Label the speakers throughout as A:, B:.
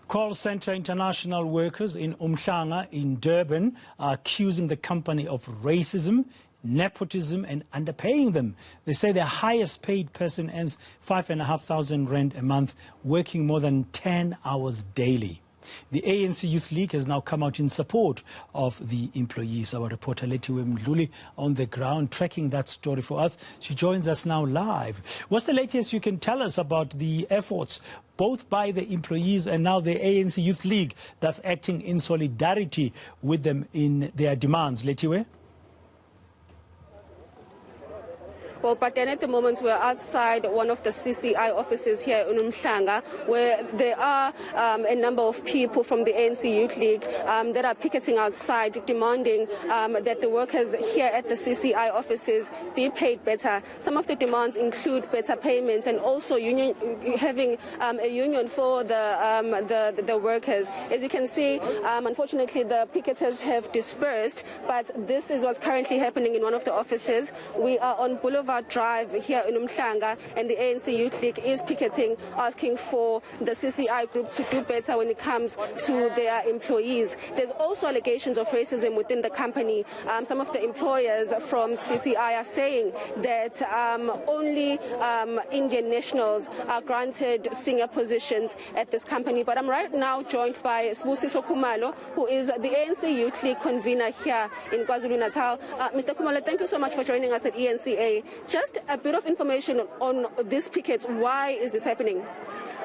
A: Call Centre international workers in uMhlanga in Durban are accusing the company of racism, nepotism and underpaying them. They say their highest paid person earns 5,500 rand a month, working more than 10 hours daily. The ANC Youth League has now come out in support of the employees. Our reporter Lethiwe Mdluli on the ground tracking that story for us. She joins us now live. What's the latest you can tell us about the efforts both by the employees and now the ANC Youth League that's acting in solidarity with them in their demands? Lethiwe?
B: Well, but then at the moment we're outside one of the CCI offices here in uMhlanga, where there are a number of people from the ANC Youth League that are picketing outside, demanding that the workers here at the CCI offices be paid better. Some of the demands include better payments and also having a union for the workers. As you can see, unfortunately, the picketers have dispersed, but this is what's currently happening in one of the offices. We are on Boulevard Drive here in uMhlanga, and the ANC Youth League is picketing, asking for the CCI group to do better when it comes to their employees. There's also allegations of racism within the company. Some of the employers from CCI are saying that only Indian nationals are granted senior positions at this company. But I'm right now joined by Sbusiso Khumalo, who is the ANC Youth League convener here in KwaZulu-Natal. Mr. Khumalo, thank you so much for joining us at eNCA. Just a bit of information on this picket. Why is this happening?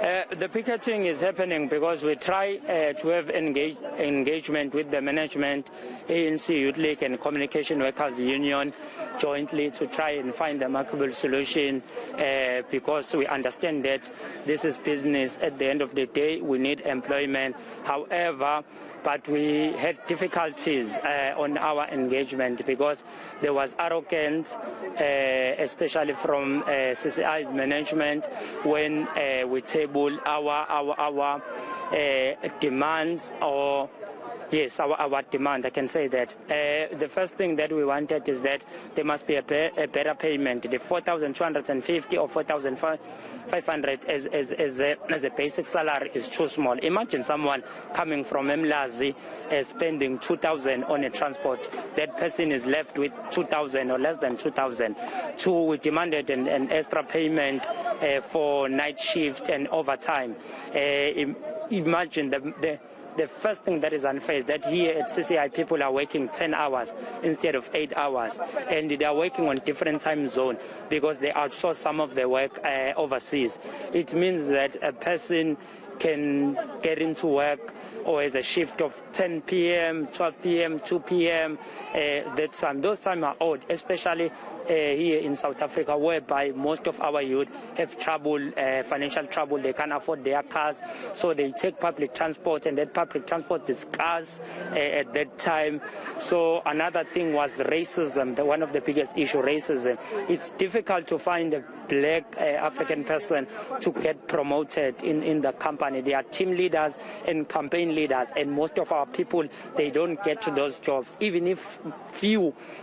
C: The picketing is happening because we try to have engagement with the management, ANC Youth League and Communication Workers Union jointly to try and find a amicable solution because we understand that this is business. At the end of the day, we need employment. However, but we had difficulties on our engagement because there was arrogance, especially from CCI management, when we table our demands or yes, our demand, I can say that. The first thing that we wanted is that there must be a better payment. The 4,250 or 4,500 as a basic salary is too small. Imagine someone coming from Mlazi spending 2,000 on a transport. That person is left with 2,000 or less than 2,000. Two, we demanded an extra payment for night shift and overtime. Imagine the first thing that is unfair is that here at CCI people are working 10 hours instead of 8 hours, and they are working on different time zones because they outsource some of their work overseas. It means that a person can get into work or as a shift of 10 p.m., 12 p.m., 2 p.m. Those times are odd, especially here in South Africa, whereby most of our youth have trouble, financial trouble. They can't afford their cars, so they take public transport, and that public transport is scarce at that time. So another thing was racism, one of the biggest issues, racism. It's difficult to find a black African person to get promoted in the company. They are team leaders and campaign leaders, and most of our people, they don't get to those jobs. Even if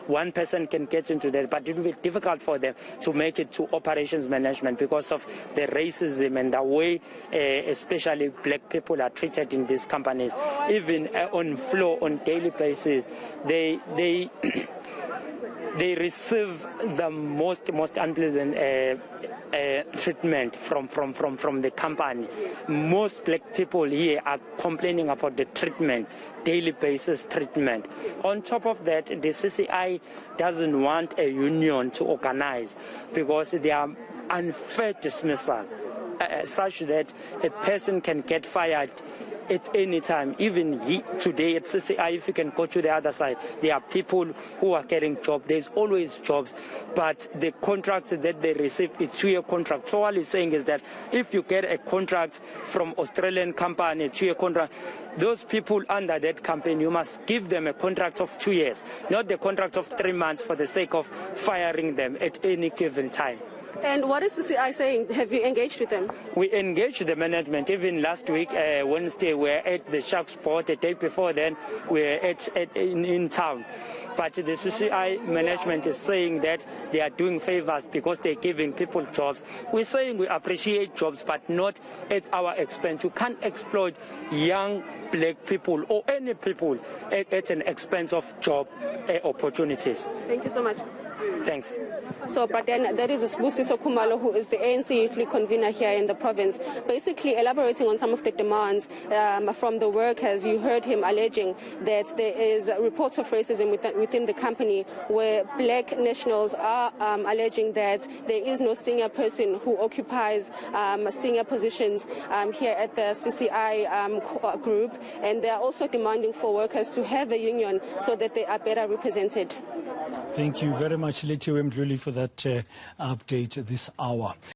C: one person can get into that, but it will be difficult for them to make it to operations management because of the racism and the way especially black people are treated in these companies. Even on floor, on daily basis, they receive the most unpleasant treatment from the company. Most black people here are complaining about the treatment, daily basis treatment. On top of that, the CCI doesn't want a union to organize because they are unfair dismissal, such that a person can get fired at any time. Even today at CCI, if you can go to the other side, there are people who are getting jobs. There's always jobs, but the contracts that they receive, it's 2-year contract. So all he's saying is that if you get a contract from Australian company, 2-year contract, those people under that company, you must give them a contract of 2 years, not the contract of 3 months for the sake of firing them at any given time.
B: And what is CCI saying? Have you engaged with them?
C: We engaged the management. Even last week, Wednesday, we were at the Shark Sport. The day before then, we were in town. But the CCI management is saying that they are doing favors because they're giving people jobs. We're saying we appreciate jobs, but not at our expense. You can't exploit young black people or any people at an expense of job opportunities.
B: Thank you so much.
C: Thanks.
B: So, but then there is Sibusiso Khumalo, who is the ANC Youth League convener here in the province, basically elaborating on some of the demands from the workers. You heard him alleging that there is reports of racism within the company, where black nationals are alleging that there is no senior person who occupies senior positions here at the CCI group, and they are also demanding for workers to have a union so that they are better represented.
A: Thank you very much, Lethiwe Mdluli, for that update this hour.